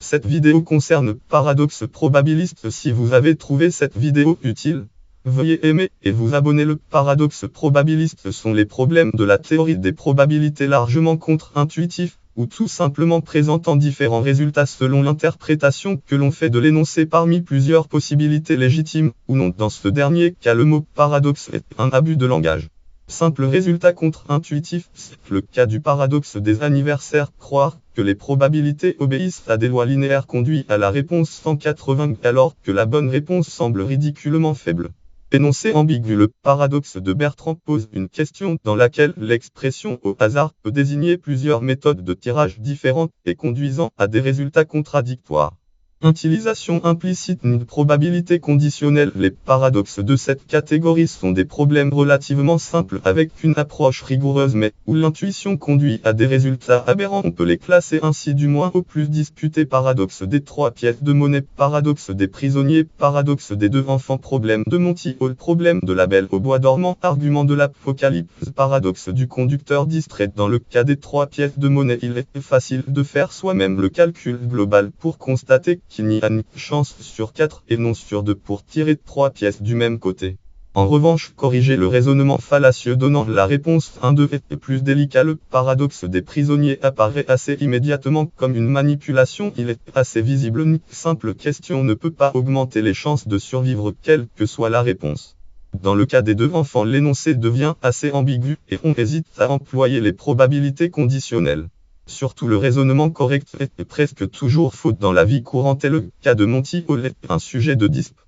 Cette vidéo concerne paradoxe probabiliste. Si vous avez trouvé cette vidéo utile, veuillez aimer et vous abonner. Le paradoxe probabiliste sont les problèmes de la théorie des probabilités largement contre-intuitifs, ou tout simplement présentant différents résultats selon l'interprétation que l'on fait de l'énoncé parmi plusieurs possibilités légitimes, ou non. Dans ce dernier cas, le mot paradoxe est un abus de langage. Simple résultat contre-intuitif, c'est le cas du paradoxe des anniversaires. Croire que les probabilités obéissent à des lois linéaires conduit à la réponse 180 alors que la bonne réponse semble ridiculement faible. Énoncé ambigu. Le paradoxe de Bertrand pose une question dans laquelle l'expression au hasard peut désigner plusieurs méthodes de tirage différentes et conduisant à des résultats contradictoires. Utilisation implicite d'une probabilité conditionnelle. Les paradoxes de cette catégorie sont des problèmes relativement simples avec une approche rigoureuse mais où l'intuition conduit à des résultats aberrants. On peut les classer ainsi du moins au plus disputé. Paradoxe des 3 pièces de monnaie, paradoxe des prisonniers, paradoxe des 2 enfants, problème de Monty Hall, problème de la Belle au bois dormant, argument de l'Apocalypse, paradoxe du conducteur distrait. Dans le cas des 3 pièces de monnaie, il est facile de faire soi-même le calcul global pour constater qu'il n'y a une chance sur 4 et non sur 2 pour tirer 3 pièces du même côté. En revanche, corriger le raisonnement fallacieux donnant la réponse 1-2 est plus délicat. Le paradoxe des prisonniers apparaît assez immédiatement comme une manipulation. Il est assez visible. Une simple question ne peut pas augmenter les chances de survivre quelle que soit la réponse. Dans le cas des 2 enfants, l'énoncé devient assez ambigu et on hésite à employer les probabilités conditionnelles. Surtout le raisonnement correct est presque toujours faux dans la vie courante et le cas de Monty Hall est un sujet de dispute.